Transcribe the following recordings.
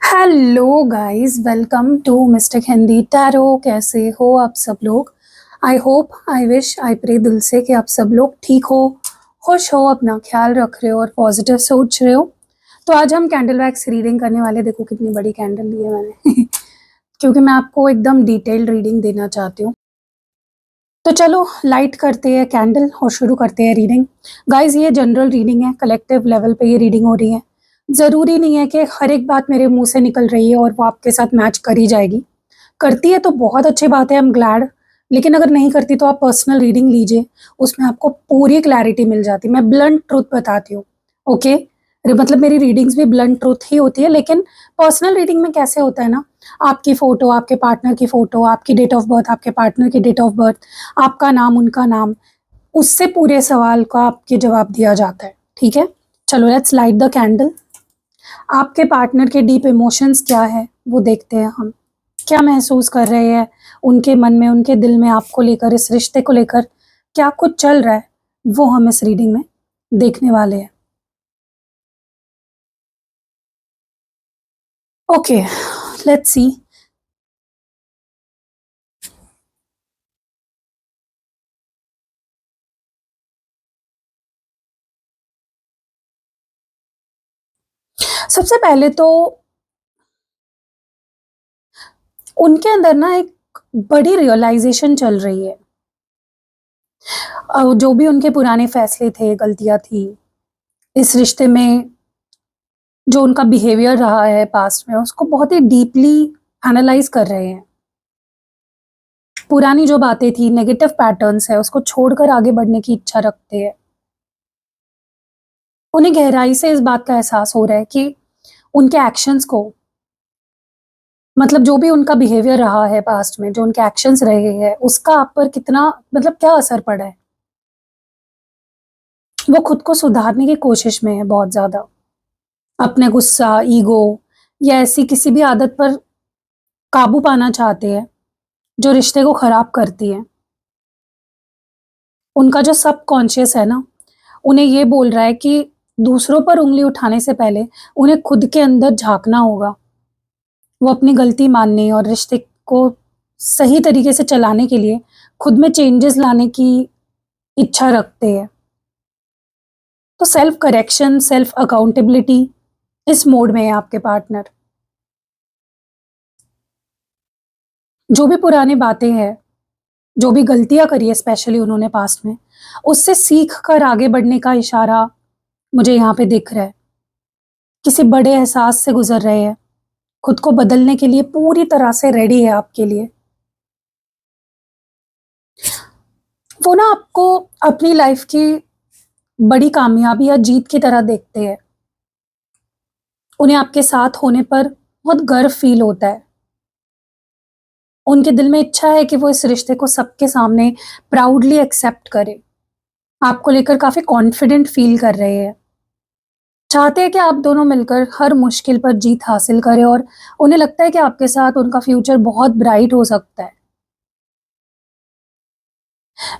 Hello guys, welcome to mystic Hindi tarot. कैसे हो आप सब लोग? I hope, I wish, I pray दिल से कि आप सब लोग ठीक हो, खुश हो, अपना ख्याल रख रहे हो और पॉजिटिव सोच रहे हो। तो आज हम कैंडल वैक्स रीडिंग करने वाले। देखो कितनी बड़ी कैंडल ली है मैंने क्योंकि मैं आपको एकदम डिटेल्ड रीडिंग देना चाहती हूँ। तो चलो लाइट करते हैं कैंडल और शुरू करते हैं रीडिंग। गाइस, ये जनरल रीडिंग है, कलेक्टिव लेवल पे ये रीडिंग हो रही है। ज़रूरी नहीं है कि हर एक बात मेरे मुंह से निकल रही है और वो आपके साथ मैच कर ही जाएगी। करती है तो बहुत अच्छी बात है, आई एम ग्लैड। लेकिन अगर नहीं करती तो आप पर्सनल रीडिंग लीजिए, उसमें आपको पूरी क्लैरिटी मिल जाती है। मैं ब्लंट ट्रूथ बताती हूँ, ओके? मतलब मेरी रीडिंग्स भी ब्लंट ट्रूथ ही होती है, लेकिन पर्सनल रीडिंग में कैसे होता है ना, आपकी फ़ोटो, आपके पार्टनर की फ़ोटो, आपकी डेट ऑफ बर्थ, आपके पार्टनर की डेट ऑफ बर्थ, आपका नाम, उनका नाम, उससे पूरे सवाल का आपके जवाब दिया जाता है। ठीक है, चलो लेट्स लाइट द कैंडल। आपके पार्टनर के डीप इमोशंस क्या है वो देखते हैं हम। क्या महसूस कर रहे हैं उनके मन में, उनके दिल में आपको लेकर, इस रिश्ते को लेकर क्या कुछ चल रहा है, वो हम इस रीडिंग में देखने वाले हैं। Okay, let's see. सबसे पहले तो उनके अंदर ना एक बड़ी रियलाइजेशन चल रही है। जो भी उनके पुराने फैसले थे, गलतियां थी इस रिश्ते में, जो उनका बिहेवियर रहा है पास्ट में, उसको बहुत ही डीपली एनालाइज कर रहे हैं। पुरानी जो बातें थी, नेगेटिव पैटर्न्स है, उसको छोड़कर आगे बढ़ने की इच्छा रखते हैं। उन्हें गहराई से इस बात का एहसास हो रहा है कि उनके एक्शंस को, मतलब जो भी उनका बिहेवियर रहा है पास्ट में, जो उनके एक्शंस रहे हैं, उसका आप पर कितना, मतलब क्या असर पड़ा है। वो खुद को सुधारने की कोशिश में है बहुत ज़्यादा। अपने गुस्सा, ईगो या ऐसी किसी भी आदत पर काबू पाना चाहते हैं जो रिश्ते को खराब करती है। उनका जो सबकॉन्शियस है ना, उन्हें ये बोल रहा है कि दूसरों पर उँगली उठाने से पहले उन्हें खुद के अंदर झाँकना होगा। वो अपनी गलती मानने और रिश्ते को सही तरीके से चलाने के लिए खुद में चेंजेस लाने की इच्छा रखते हैं। तो सेल्फ करेक्शन, सेल्फ अकाउंटेबिलिटी, इस मोड में है आपके पार्टनर। जो भी पुरानी बातें हैं, जो भी गलतियाँ करी है स्पेशली उन्होंने पास्ट में, उससे सीख कर आगे बढ़ने का इशारा मुझे यहाँ पे दिख रहा है। किसी बड़े एहसास से गुज़र रहे हैं, खुद को बदलने के लिए पूरी तरह से रेडी है आपके लिए। वो ना आपको अपनी लाइफ़ की बड़ी कामयाबी या जीत की तरह देखते हैं। उन्हें आपके साथ होने पर बहुत गर्व फ़ील होता है। उनके दिल में इच्छा है कि वो इस रिश्ते को सबके सामने प्राउडली एक्सेप्ट करें। आपको लेकर काफ़ी कॉन्फिडेंट फ़ील कर रहे हैं। चाहते हैं कि आप दोनों मिलकर हर मुश्किल पर जीत हासिल करें और उन्हें लगता है कि आपके साथ उनका फ्यूचर बहुत ब्राइट हो सकता है।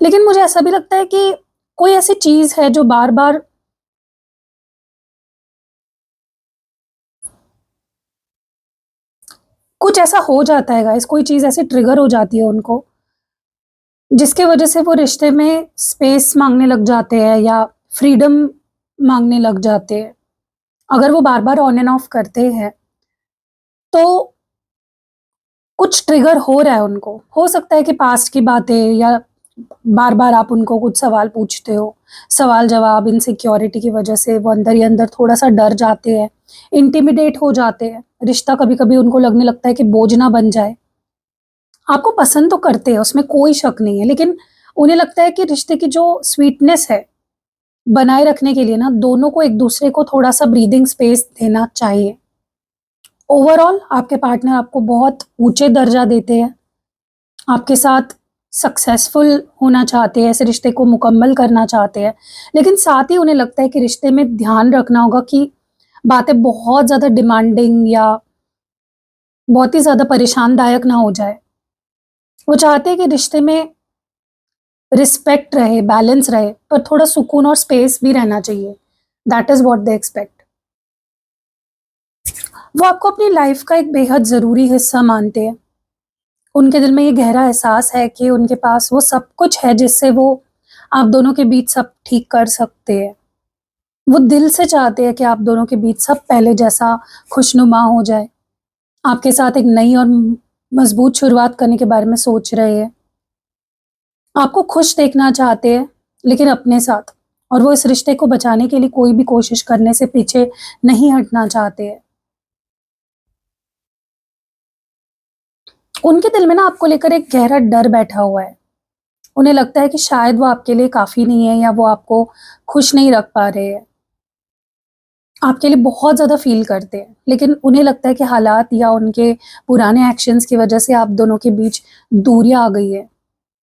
लेकिन मुझे ऐसा भी लगता है कि कोई ऐसी चीज़ है जो बार-बार, कुछ ऐसा हो जाता है गाइस, कोई चीज़ ऐसी ट्रिगर हो जाती है उनको, जिसकी वजह से वो रिश्ते में स्पेस माँगने लग जाते हैं या फ्रीडम माँगने लग जाते हैं। अगर वो बार-बार ऑन एंड ऑफ करते हैं, तो कुछ ट्रिगर हो रहा है उनको। हो सकता है कि पास्ट की बातें या बार-बार आप उनको कुछ सवाल पूछते हो, सवाल-जवाब, इनसिक्योरिटी की वजह से वो अंदर ही अंदर थोड़ा-सा डर जाते हैं, इंटिमिडेट हो जाते हैं। रिश्ता कभी-कभी उनको लगने लगता है कि बोझ ना बन जाए। आपको पसंद तो करते हैं, उसमें कोई शक नहीं है, लेकिन उन्हें लगता है कि रिश्ते की जो स्वीटनेस है, बनाए रखने के लिए ना दोनों को एक-दूसरे को थोड़ा-सा ब्रीथिंग स्पेस देना चाहिए। ओवरऑल आपके पार्टनर आपको बहुत ऊँचे दर्जा देते हैं, आपके साथ सक्सेसफुल होना चाहते हैं, इस रिश्ते को मुकम्मल करना चाहते हैं, लेकिन साथ ही उन्हें लगता है कि रिश्ते में ध्यान रखना होगा कि बातें बहुत ज़्यादा डिमांडिंग या बहुत ही ज़्यादा परेशानदायक ना हो जाए। वो चाहते हैं कि रिश्ते में रिस्पेक्ट रहे, बैलेंस रहे, पर थोड़ा सुकून और स्पेस भी रहना चाहिए। That is what they expect. वो आपको अपनी लाइफ का एक बेहद ज़रूरी हिस्सा मानते हैं। उनके दिल में ये गहरा एहसास है कि उनके पास वो सब कुछ है जिससे वो आप दोनों के बीच सब ठीक कर सकते हैं। वो दिल से चाहते हैं कि आप दोनों के बीच सब पहले जैसा खुशनुमा हो जाए। आपके साथ एक नई और मज़बूत शुरुआत करने के बारे में सोच रहे हैं। आपको खुश देखना चाहते हैं, लेकिन अपने साथ, और वो इस रिश्ते को बचाने के लिए कोई भी कोशिश करने से पीछे नहीं हटना चाहते हैं। उनके दिल में ना आपको लेकर एक गहरा डर बैठा हुआ है। उन्हें लगता है कि शायद वो आपके लिए काफ़ी नहीं है, या वो आपको खुश नहीं रख पा रहे हैं। आपके लिए बहुत ज़्यादा फ़ील करते हैं, लेकिन उन्हें लगता है कि हालात या उनके पुराने एक्शंस की वज़ह से आप दोनों के बीच दूरियाँ आ गई है,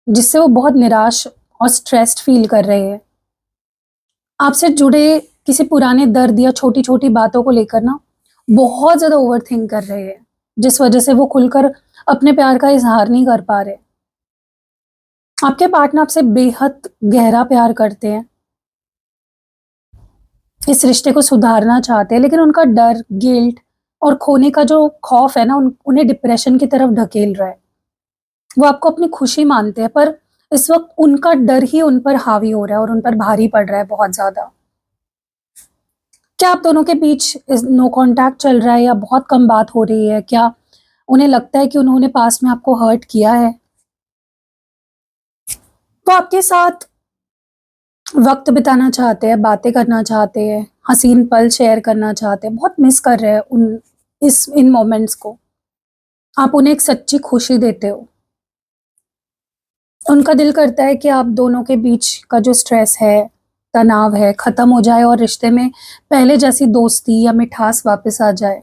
जिससे वो बहुत निराश और स्ट्रेस्ड फ़ील कर रहे हैं। आपसे जुड़े किसी पुराने दर्द या छोटी-छोटी बातों को लेकर ना बहुत ज़्यादा ओवरथिंक कर रहे हैं, जिस वज़ह से वो खुलकर अपने प्यार का इज़हार नहीं कर पा रहे। आपके पार्टनर आपसे बेहद गहरा प्यार करते हैं, इस रिश्ते को सुधारना चाहते हैं, लेकिन उनका डर, गिल्ट और खोने का जो खौफ है ना, उन्हें डिप्रेशन की तरफ ढकेल रहा है। वो आपको अपनी खुशी मानते हैं, पर इस वक़्त उनका डर ही उन पर हावी हो रहा है और उन पर भारी पड़ रहा है बहुत ज़्यादा। क्या आप दोनों के बीच नो कॉन्टैक्ट चल रहा है, या बहुत कम बात हो रही है? क्या उन्हें लगता है कि उन्होंने पास्ट में आपको हर्ट किया है? वो आपके साथ वक़्त बिताना चाहते हैं, बातें करना चाहते हैं, हसीन पल शेयर करना चाहते हैं, बहुत मिस कर रहे हैं इन मोमेंट्स को। आप उन्हें एक सच्ची खुशी देते हो। उनका दिल करता है कि आप दोनों के बीच का जो स्ट्रेस है, तनाव है, ख़त्म हो जाए और रिश्ते में पहले जैसी दोस्ती या मिठास वापस आ जाए।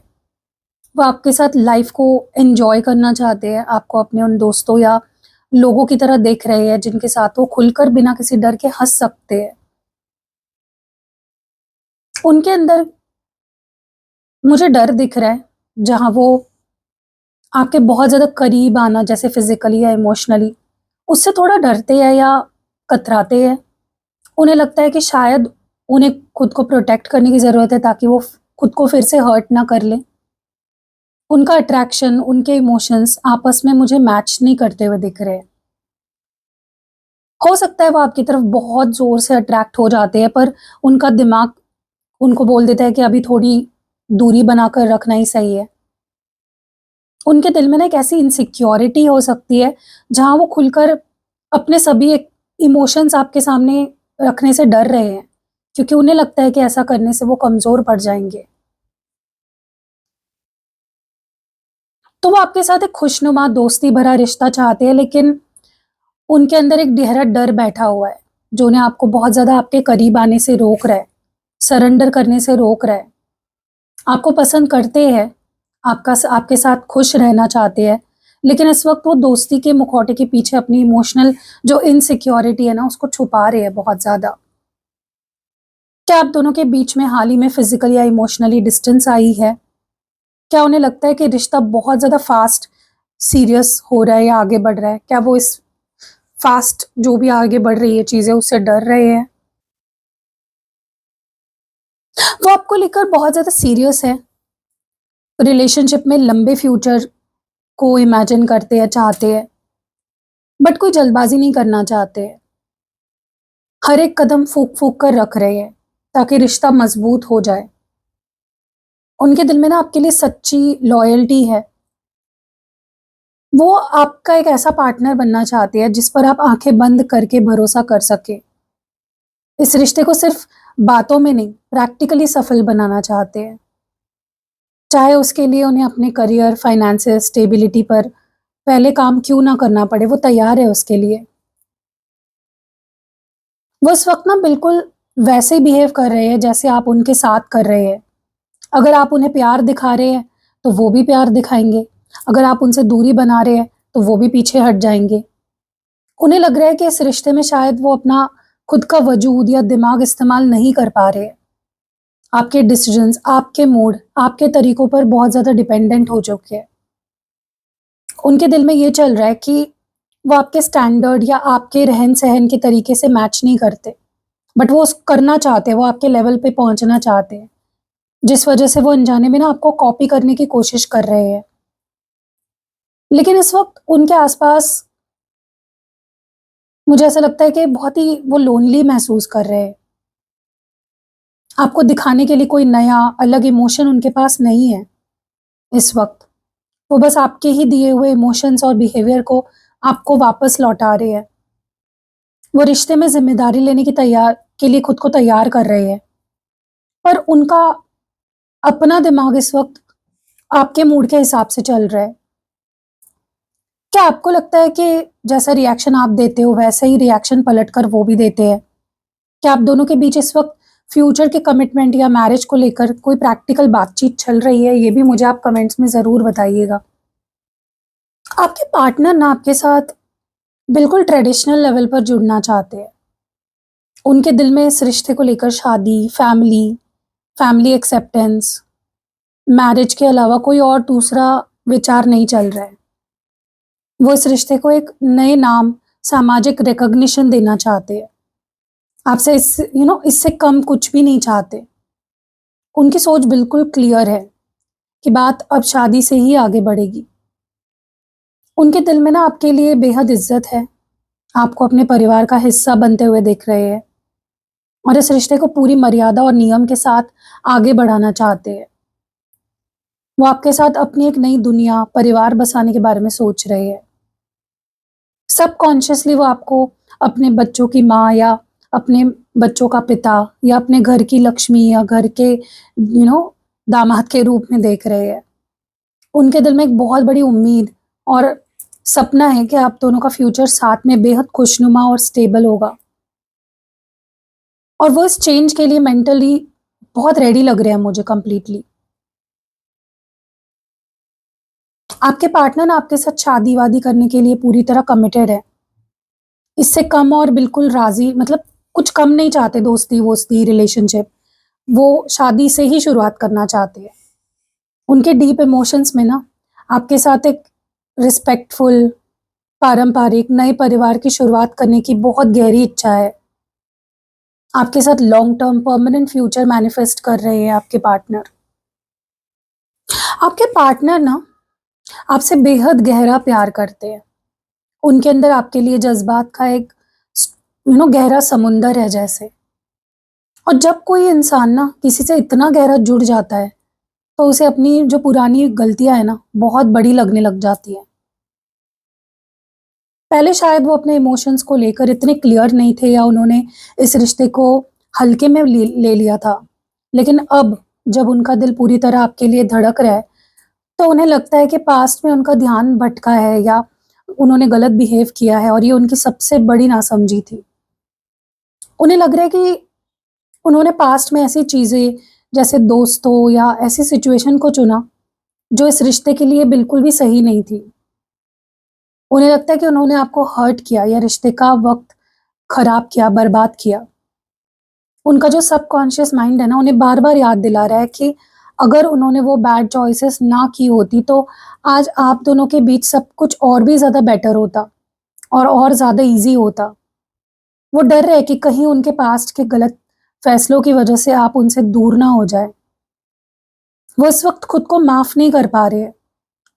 वो आपके साथ लाइफ़ को एन्जॉय करना चाहते हैं, आपको अपने उन दोस्तों या लोगों की तरह देख रहे हैं, जिनके साथ वो खुलकर बिना किसी डर के हँस सकते हैं। उनके अंदर मुझे डर दिख रहा है, जहाँ वो आपके बहुत ज़्यादा करीब आना, जैसे फ़िज़िकली या इमोशनली, उससे थोड़ा डरते हैं या कतराते हैं। उन्हें लगता है कि शायद उन्हें खुद को प्रोटेक्ट करने की ज़रूरत है, ताकि वो खुद को फिर से हर्ट ना कर लें। उनका अट्रैक्शन, उनके इमोशंस आपस में मुझे मैच नहीं करते हुए दिख रहे हैं। हो सकता है वो आपकी तरफ बहुत ज़ोर से अट्रैक्ट हो जाते हैं, पर उनका दिमाग उनको बोल देता है कि अभी थोड़ी दूरी बनाकर रखना ही सही है। उनके दिल में ना एक ऐसी इनसिक्योरिटी हो सकती है, जहाँ वो खुलकर अपने सभी एक इमोशंस आपके सामने रखने से डर रहे हैं, क्योंकि उन्हें लगता है कि ऐसा करने से वो कमज़ोर पड़ जाएँगे। तो वो आपके साथ एक खुशनुमा दोस्ती भरा रिश्ता चाहते हैं, लेकिन उनके अंदर एक गहरा डर बैठा हुआ है, जो उन्हें आपको बहुत ज़्यादा आपके करीब आने से रोक रहा है, सरेंडर करने से रोक रहा है। आपको पसंद करते हैं, आपके साथ खुश रहना चाहते हैं, लेकिन इस वक़्त वो दोस्ती के मुखौटे के पीछे अपनी इमोशनल जो इनसिक्योरिटी है ना, उसको छुपा रहे हैं बहुत ज़्यादा। क्या आप दोनों के बीच में हाल ही में फ़िज़िकल या इमोशनली डिस्टेंस आई है? क्या उन्हें लगता है कि रिश्ता बहुत ज़्यादा फ़ास्ट सीरियस हो रहा है या आगे बढ़ रहा है? क्या वो इस फ़ास्ट जो भी आगे बढ़ रही है चीज़ें, उससे डर रहे हैं? वो आपको लेकर बहुत ज़्यादा सीरियस है, रिलेशनशिप में लंबे फ्यूचर को इमेजिन करते हैं, चाहते हैं, बट कोई जल्दबाज़ी नहीं करना चाहते हैं। हर एक कदम फूँक-फूँक कर रख रहे हैं, ताकि रिश्ता मज़बूत हो जाए। उनके दिल में ना आपके लिए सच्ची लॉयल्टी है। वो आपका एक ऐसा पार्टनर बनना चाहते हैं, जिस पर आप आँखें बंद करके भरोसा कर सकें। इस रिश्ते को सिर्फ़ बातों में नहीं, प्रैक्टिकली सफल बनाना चाहते हैं। चाहे उसके लिए उन्हें अपने करियर, फाइनेंसेस, स्टेबिलिटी पर पहले काम क्यों ना करना पड़े, वो तैयार है उसके लिए। वो इस वक़्त ना बिल्कुल वैसे ही बिहेव कर रहे हैं, जैसे आप उनके साथ कर रहे हैं। अगर आप उन्हें प्यार दिखा रहे हैं, तो वो भी प्यार दिखाएँगे। अगर आप उनसे दूरी बना रहे हैं, तो वो भी पीछे हट जाएँगे। उन्हें लग रहा है कि इस रिश्ते में शायद वो अपना खुद का वजूद या दिमाग इस्तेमाल नहीं कर पा रहे हैं। आपके डिसीज़न्स, आपके मूड, आपके तरीकों पर बहुत ज़्यादा डिपेंडेंट हो चुके हैं। उनके दिल में ये चल रहा है कि वो आपके स्टैंडर्ड या आपके रहन-सहन के तरीके से मैच नहीं करते, बट वो करना चाहते हैं, वो आपके लेवल पे पहुँचना चाहते हैं। जिस वजह से वो अनजाने में ना आपको कॉपी करने की कोशिश कर रहे हैं। लेकिन इस वक़्त उनके आस-पास मुझे ऐसा लगता है कि बहुत ही वो लोनली महसूस कर रहे हैं। आपको दिखाने के लिए कोई नया अलग इमोशन उनके पास नहीं है इस वक़्त। वो बस आपके ही दिए हुए इमोशंस और बिहेवियर को आपको वापस लौटा रहे हैं। वो रिश्ते में ज़िम्मेदारी लेने की तैयार के लिए खुद को तैयार कर रहे हैं। पर उनका अपना दिमाग इस वक़्त आपके मूड के हिसाब से चल रहा है। क्या आपको लगता है कि जैसा रिएक्शन आप देते हो वैसा ही रिएक्शन पलटकर वो भी देते हैं? क्या आप दोनों के बीच इस वक़्त फ्यूचर के कमिटमेंट या मैरिज को लेकर कोई प्रैक्टिकल बातचीत चल रही है? ये भी मुझे आप कमेंट्स में ज़रूर बताइएगा। आपके पार्टनर ना आपके साथ बिल्कुल ट्रेडिशनल लेवल पर जुड़ना चाहते हैं। उनके दिल में इस रिश्ते को लेकर शादी, फैमिली एक्सेप्टेंस, मैरिज के अलावा कोई और दूसरा विचार नहीं चल रहा है। वो इस रिश्ते को एक नए नाम, सामाजिक रिकॉग्निशन देना चाहते हैं। आपसे इससे कम कुछ भी नहीं चाहते। उनकी सोच बिल्कुल क्लियर है कि बात अब शादी से ही आगे बढ़ेगी। उनके दिल में ना आपके लिए बेहद इज़्ज़त है। आपको अपने परिवार का हिस्सा बनते हुए देख रहे हैं और इस रिश्ते को पूरी मर्यादा और नियम के साथ आगे बढ़ाना चाहते हैं। वो आपके साथ अपनी एक नई दुनिया, परिवार बसाने के बारे में सोच रहे हैं। सबकॉन्शियसली वो आपको अपने बच्चों की माँ या अपने बच्चों का पिता या अपने घर की लक्ष्मी या घर के दामाद के रूप में देख रहे हैं। उनके दिल में एक बहुत बड़ी उम्मीद और सपना है कि आप दोनों का फ्यूचर साथ में बेहद खुशनुमा और स्टेबल होगा। और वो इस चेंज के लिए मेंटली बहुत रेडी लग रहे हैं मुझे कंप्लीटली। आपके पार्टनर ना आपके साथ शादी-वादी करने के लिए पूरी तरह कमिटेड है। इससे कम और बिल्कुल राज़ी, मतलब कुछ कम नहीं चाहते दोस्ती-वोस्ती रिलेशनशिप। वो शादी से ही शुरुआत करना चाहते हैं। उनके डीप इमोशंस में ना आपके साथ एक रिस्पेक्टफुल, पारंपरिक नए परिवार की शुरुआत करने की बहुत गहरी इच्छा है। आपके साथ long term permanent future manifest कर रहे हैं आपके पार्टनर। आपके पार्टनर ना आपसे बेहद गहरा प्यार करते हैं। उनके अंदर आपके लिए जज़्बात का एक गहरा समुंदर है जैसे। और जब कोई इंसान ना किसी से इतना गहरा जुड़ जाता है, तो उसे अपनी जो पुरानी गलतियाँ हैं ना, बहुत बड़ी लगने लग जाती हैं। पहले शायद वो अपने इमोशंस को लेकर इतने क्लियर नहीं थे या उन्होंने इस रिश्ते को हल्के में ले लिया था। लेकिन अब जब उनका दिल पूरी तरह आपके लिए धड़क रहा है, तो उन्हें लगता है कि पास्ट में उनका ध्यान भटका है या उन्होंने गलत बिहेव किया है और ये उनकी सबसे बड़ी नासमझी थी। उन्हें लग रहा है कि उन्होंने पास्ट में ऐसी चीज़ें जैसे दोस्तों या ऐसी सिचुएशन को चुना, जो इस रिश्ते के लिए बिल्कुल भी सही नहीं थी। उन्हें लगता है कि उन्होंने आपको हर्ट किया या रिश्ते का वक़्त खराब किया, बर्बाद किया। उनका जो सबकॉन्शियस माइंड है ना, उन्हें बार-बार याद दिला रहा है कि अगर उन्होंने वो बैड चॉइसेस ना की होती, तो आज आप दोनों के बीच सब कुछ और भी ज़्यादा बेटर होता और ज़्यादा ईज़ी होता। वो डर रहे हैं कि कहीं उनके पास्ट के गलत फैसलों की वजह से आप उनसे दूर ना हो जाएँ। वो इस वक़्त खुद को माफ़ नहीं कर पा रहे हैं।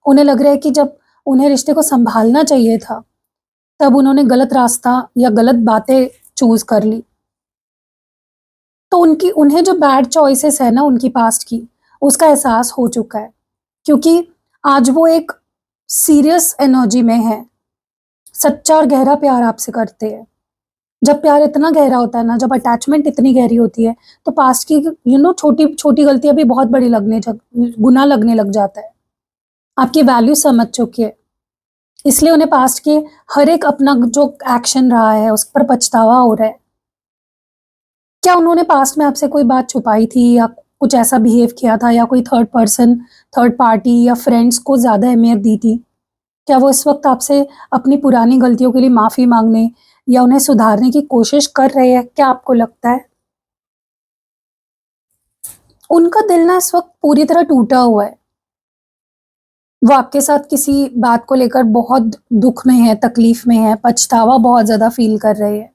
उन्हें लग रहा है कि जब उन्हें रिश्ते को सँभालना चाहिए था, तब उन्होंने गलत रास्ता या गलत बातें चूज़ कर ली। तो उनकी उन्हें जो बैड चॉइसेस है ना उनकी पास्ट की, उसका एहसास हो चुका है। क्योंकि आज वो एक सीरियस एनर्जी में हैं, सच्चा और गहरा प्यार आपसे करते हैं। जब प्यार इतना गहरा होता है ना, जब अटैचमेंट इतनी गहरी होती है, तो पास्ट की छोटी-छोटी गलतियाँ भी बहुत बड़ी गुनाह लगने लग जाता है। आपकी वैल्यू समझ चुके हैं, इसलिए उन्हें पास्ट के हर एक अपना जो एक्शन रहा है, उस पर पछतावा हो रहा है। क्या उन्होंने पास्ट में आपसे कोई बात छुपाई थी या कुछ ऐसा बिहेव किया था या कोई थर्ड पार्टी या फ्रेंड्स को ज़्यादा अहमियत दी थी? क्या वो इस वक़्त आपसे अपनी पुरानी गलतियों के लिए माफ़ी माँगने या उन्हें सुधारने की कोशिश कर रहे हैं? क्या आपको लगता है? उनका दिल ना इस वक़्त पूरी तरह टूटा हुआ है। वो आपके साथ किसी बात को लेकर बहुत दुःख में है, तकलीफ़ में है, पछतावा बहुत ज़्यादा फ़ील कर रहे हैं।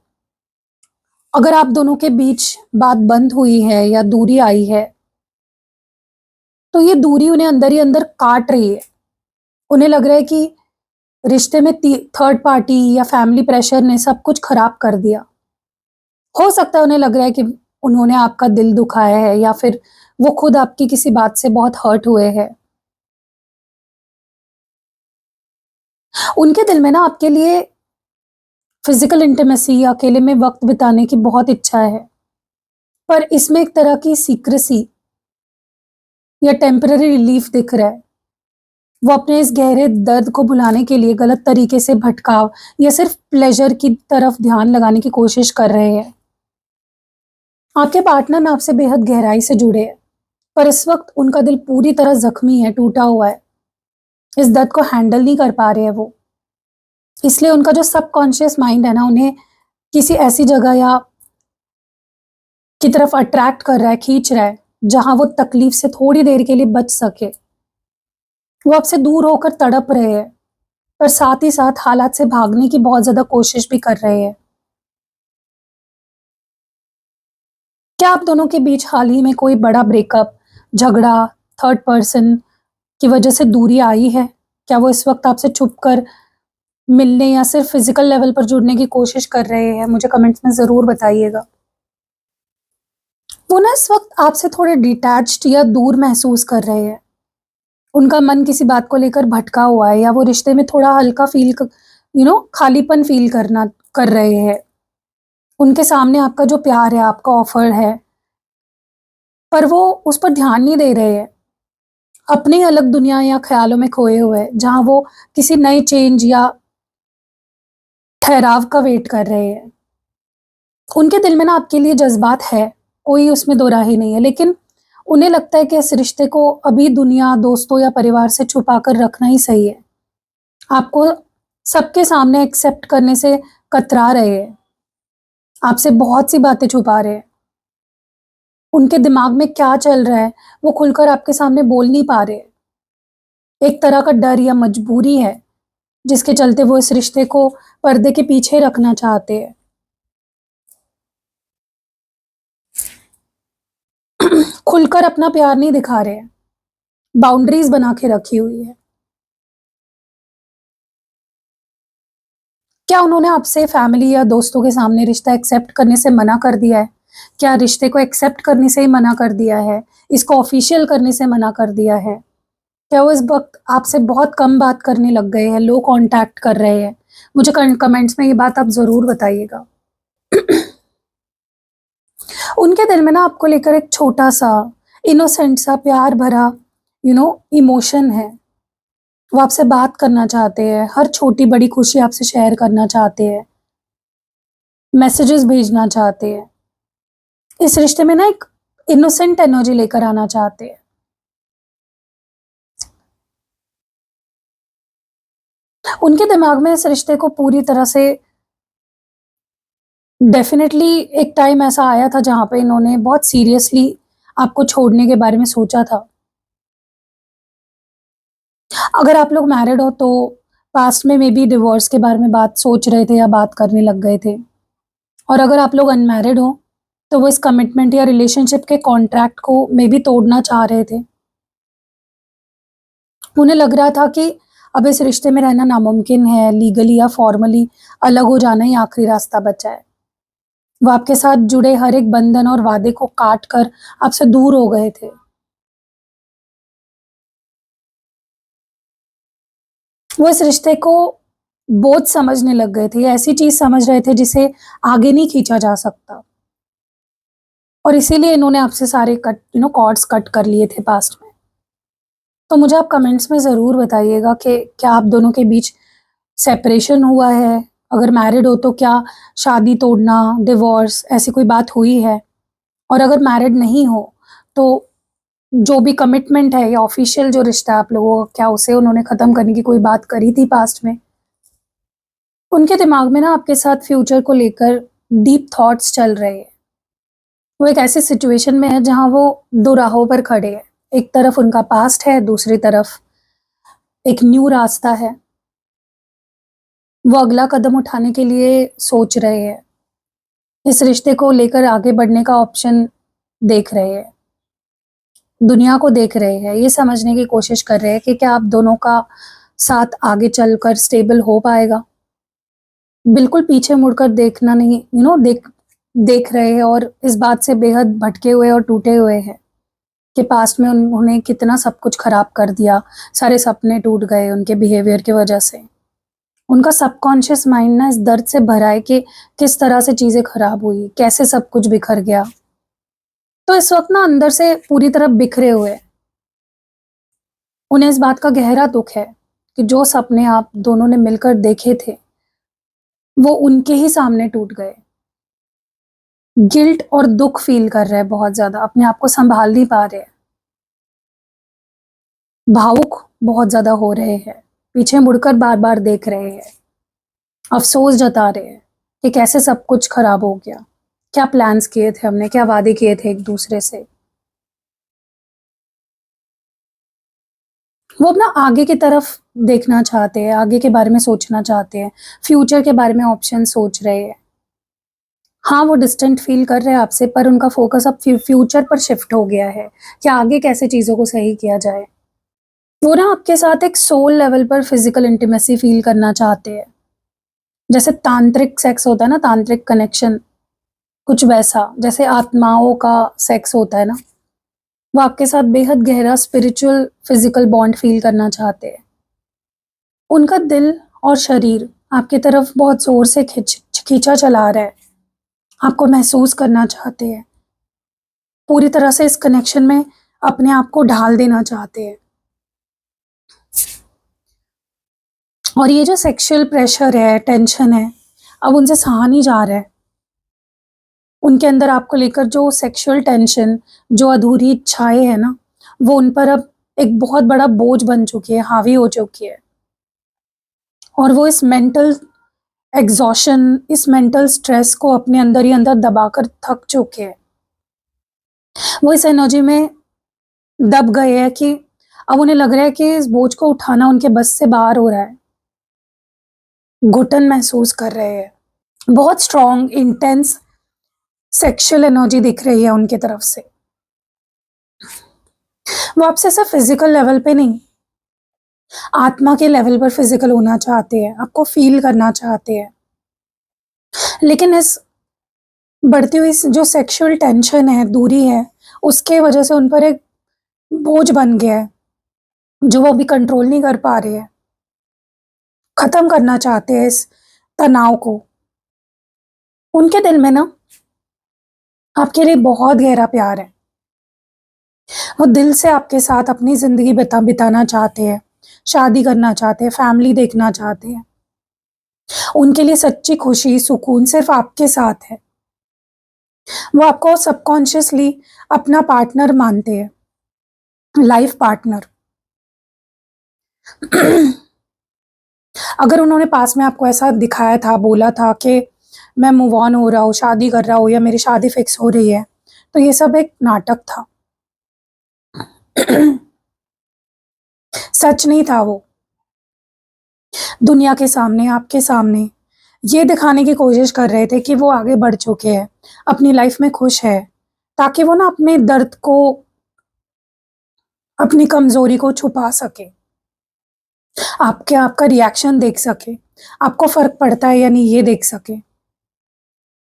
अगर आप दोनों के बीच बात बंद हुई है या दूरी आई है, तो ये दूरी उन्हें अंदर ही अंदर काट रही है। उन्हें लग रहा है कि रिश्ते में थर्ड पार्टी या फैमिली प्रेशर ने सब कुछ खराब कर दिया। हो सकता है उन्हें लग रहा है कि उन्होंने आपका दिल दुखाया है, या फिर वो खुद आपकी किसी बात से बहुत हर्ट हुए हैं। उनके दिल में ना आपके लिए फिजिकल इंटीमेसी या अकेले में वक्त बिताने की बहुत इच्छा है, पर इसमें एक तरह की सीक्रेसी या टेम्पररी रिलीफ दिख रहा है। वो अपने इस गहरे दर्द को भुलाने के लिए गलत तरीके से भटकाव या सिर्फ प्लेजर की तरफ ध्यान लगाने की कोशिश कर रहे हैं। आपके पार्टनर ना आपसे बेहद गहराई से जुड़े हैं, पर इस वक्त उनका दिल पूरी तरह जख्मी है, टूटा हुआ है। इस दर्द को हैंडल नहीं कर पा रहे हैं वो। इसलिए उनका जो सबकॉन्शियस माइंड है ना, उन्हें किसी ऐसी जगह या की तरफ अट्रैक्ट कर रहा है, खींच रहा है, जहां वो तकलीफ से थोड़ी देर के लिए बच सके। वो आपसे दूर होकर तड़प रहे हैं, पर साथ ही साथ हालात से भागने की बहुत ज्यादा कोशिश भी कर रहे हैं। क्या आप दोनों के बीच हाल ही में कोई बड़ा ब्रेकअप, झगड़ा, थर्ड पर्सन की वजह से दूरी आई है? क्या वो इस वक्त आपसे छुप कर मिलने या सिर्फ फिजिकल लेवल पर जुड़ने की कोशिश कर रहे हैं? मुझे कमेंट्स में ज़रूर बताइएगा। वो ना इस वक्त आपसे थोड़े डिटैच्ड या दूर महसूस कर रहे हैं। उनका मन किसी बात को लेकर भटका हुआ है, या वो रिश्ते में थोड़ा हल्का खालीपन फील करना कर रहे हैं। उनके सामने आपका जो प्यार है, आपका ऑफर है, पर वो उस पर ध्यान नहीं दे रहे हैं। अपनी अलग दुनिया या ख्यालों में खोए हुए हैं, जहां वो किसी नए चेंज या ठहराव का वेट कर रहे हैं। उनके दिल में ना आपके लिए जज़्बात है, कोई उसमें दो राह ही नहीं है, लेकिन उन्हें लगता है कि इस रिश्ते को अभी दुनिया, दोस्तों या परिवार से छुपा कर रखना ही सही है। आपको सबके सामने एक्सेप्ट करने से कतरा रहे हैं, आपसे बहुत सी बातें छुपा रहे हैं। उनके दिमाग में क्या चल रहा है, वो खुलकर आपके सामने बोल नहीं पा रहे। एक तरह का डर या मजबूरी है, जिसके चलते वो इस रिश्ते को पर्दे के पीछे रखना चाहते हैं। खुलकर अपना प्यार नहीं दिखा रहे हैं, बाउंड्रीज बना के रखी हुई है। क्या उन्होंने आपसे फैमिली या दोस्तों के सामने रिश्ता एक्सेप्ट करने से मना कर दिया है? क्या रिश्ते को एक्सेप्ट करने से ही मना कर दिया है? इसको ऑफिशियल करने से मना कर दिया है? क्या वो इस वक्त आपसे बहुत कम बात करने लग गए हैं, लो कांटेक्ट कर रहे हैं? मुझे कमेंट्स में ये बात आप ज़रूर बताइएगा। उनके दिल में ना आपको लेकर एक छोटा-सा, इनोसेंट सा, प्यार भरा इमोशन है। वो आपसे बात करना चाहते हैं, हर छोटी-बड़ी खुशी आपसे शेयर करना चाहते हैं, मैसेजेस भेजना चाहते हैं। इस रिश्ते में ना एक इनोसेंट एनर्जी लेकर आना चाहते हैं। उनके दिमाग में इस रिश्ते को पूरी तरह से डेफ़िनेटली एक टाइम ऐसा आया था जहाँ पे इन्होंने बहुत सीरियसली आपको छोड़ने के बारे में सोचा था। अगर आप लोग मैरिड हो तो पास्ट में मेबी डिवोर्स के बारे में बात सोच रहे थे या बात करने लग गए थे। और अगर आप लोग अनमैरिड हो, तो वो इस कमिटमेंट या रिलेशनशिप के कॉन्ट्रैक्ट को मेबी तोड़ना चाह रहे थे। उन्हें लग रहा था कि अब इस रिश्ते में रहना नामुमकिन है, लीगली या फॉर्मली अलग हो जाना ही आखिरी रास्ता बचा है। वो आपके साथ जुड़े हर एक बंधन और वादे को काट कर आपसे दूर हो गए थे। वो इस रिश्ते को बोझ समझने लग गए थे, ऐसी चीज़ समझ रहे थे जिसे आगे नहीं खींचा जा सकता। और इसीलिए इन्होंने आपसे सारे कॉर्ड्स कट कर लिए थे पास्ट में। तो मुझे आप कमेंट्स में ज़रूर बताइएगा कि क्या आप दोनों के बीच सेपरेशन हुआ है? अगर मैरिड हो तो क्या शादी तोड़ना, डिवोर्स ऐसी कोई बात हुई है? और अगर मैरिड नहीं हो, तो जो भी कमिटमेंट है या ऑफ़िशियल जो रिश्ता है आप लोगों का, क्या उसे उन्होंने ख़त्म करने की कोई बात करी थी पास्ट में? उनके दिमाग में ना आपके साथ फ्यूचर को लेकर डीप थॉट्स चल रहे हैं। वो एक ऐसी सिचुएशन में है जहाँ वो दो राहों पर खड़े हैं। एक तरफ उनका पास्ट है, दूसरी तरफ एक न्यू रास्ता है। वो अगला कदम उठाने के लिए सोच रहे हैं। इस रिश्ते को लेकर आगे बढ़ने का ऑप्शन देख रहे हैं। दुनिया को देख रहे हैं, ये समझने की कोशिश कर रहे हैं कि क्या आप दोनों का साथ आगे चलकर स्टेबल हो पाएगा। बिल्कुल पीछे मुड़कर देखना नहीं, देख देख रहे हैं और इस बात से बेहद भटके हुए और टूटे हुए हैं कि पास्ट में उन्होंने कितना सब कुछ खराब कर दिया, सारे सपने टूट गए उनके बिहेवियर की वजह से। उनका सबकॉन्शियस माइंड ना इस दर्द से भरा है कि किस तरह से चीज़ें खराब हुई, कैसे सब कुछ बिखर गया। तो इस वक़्त ना अंदर से पूरी तरह बिखरे हुए हैं। उन्हें इस बात का गहरा दुःख है कि जो सपने आप दोनों ने मिलकर देखे थे, वो उनके ही सामने टूट गए। गिल्ट और दुःख फ़ील कर रहे हैं बहुत ज़्यादा, अपने आप को सँभाल नहीं पा रहे हैं। भावुक बहुत ज़्यादा हो रहे हैं, पीछे मुड़कर बार-बार देख रहे हैं, अफ़सोस जता रहे हैं कि कैसे सब कुछ खराब हो गया। क्या प्लान्स किए थे हमने, क्या वादे किए थे एक-दूसरे से। वो अपना आगे की तरफ देखना चाहते हैं, आगे के बारे में सोचना चाहते हैं, फ्यूचर के बारे में ऑप्शन सोच रहे हैं। हाँ, वो डिस्टेंट फ़ील कर रहे हैं आपसे, पर उनका फ़ोकस अब फ्यूचर पर शिफ्ट हो गया है कि आगे कैसे चीज़ों को सही किया जाए। वो ना आपके साथ एक सोल लेवल पर फ़िज़िकल इंटिमेसी फ़ील करना चाहते हैं। जैसे तांत्रिक सेक्स होता है ना, तांत्रिक कनेक्शन, कुछ वैसा, जैसे आत्माओं का सेक्स होता है ना, वो आपके साथ बेहद गहरा स्पिरिचुअल फ़िज़िकल बॉन्ड फ़ील करना चाहते हैं। उनका दिल और शरीर आपकी तरफ बहुत ज़ोर से खींचा चला रहा है, आपको महसूस करना चाहते हैं। पूरी तरह से इस कनेक्शन में अपने आप को ढाल देना चाहते हैं। और ये जो सेक्सुअल प्रेशर है, टेंशन है, अब उनसे सहा नहीं जा रहा है। उनके अंदर आपको लेकर जो सेक्सुअल टेंशन, जो अधूरी इच्छाएँ हैं ना, वो उन पर अब एक बहुत बड़ा बोझ बन चुकी है, हावी हो चुकी है। और वो इस मेंटल एग्ज़ॉशन, इस मेंटल स्ट्रेस को अपने अंदर ही अंदर दबाकर थक चुके हैं। वो इस एनर्जी में दब गए हैं कि अब उन्हें लग रहा है कि इस बोझ को उठाना उनके बस से बाहर हो रहा है। घुटन महसूस कर रहे हैं। बहुत स्ट्रॉन्ग, इंटेंस सेक्सुअल एनर्जी दिख रही है उनकी तरफ से। वो आपसे सिर्फ फिज़िकल लेवल पे नहीं, आत्मा के लेवल पर फिज़िकल होना चाहते हैं, आपको फ़ील करना चाहते हैं। लेकिन इस बढ़ती हुई जो सेक्सुअल टेंशन है, दूरी है, उसके वजह से उन पर एक बोझ बन गया है, जो वो अभी कंट्रोल नहीं कर पा रहे हैं। ख़त्म करना चाहते हैं इस तनाव को। उनके दिल में ना आपके लिए बहुत गहरा प्यार है। वो दिल से आपके साथ अपनी ज़िंदगी बिताना चाहते हैं, शादी करना चाहते हैं, फैमिली देखना चाहते हैं। उनके लिए सच्ची खुशी, सुकून सिर्फ़ आपके साथ है। वो आपको सबकॉन्शियसली अपना पार्टनर मानते हैं, लाइफ़ पार्टनर। अगर उन्होंने पास में आपको ऐसा दिखाया था, बोला था कि मैं मूव ऑन हो रहा हूँ, शादी कर रहा हूँ या मेरी शादी फिक्स हो रही है, तो ये सब एक नाटक था। सच नहीं था वो। दुनिया के सामने, आपके सामने ये दिखाने की कोशिश कर रहे थे कि वो आगे बढ़ चुके हैं, अपनी लाइफ में खुश है, ताकि वो ना अपने दर्द को, अपनी कमज़ोरी को छुपा सके। आपका रिएक्शन देख सके, आपको फ़र्क पड़ता है या नहीं ये देख सके।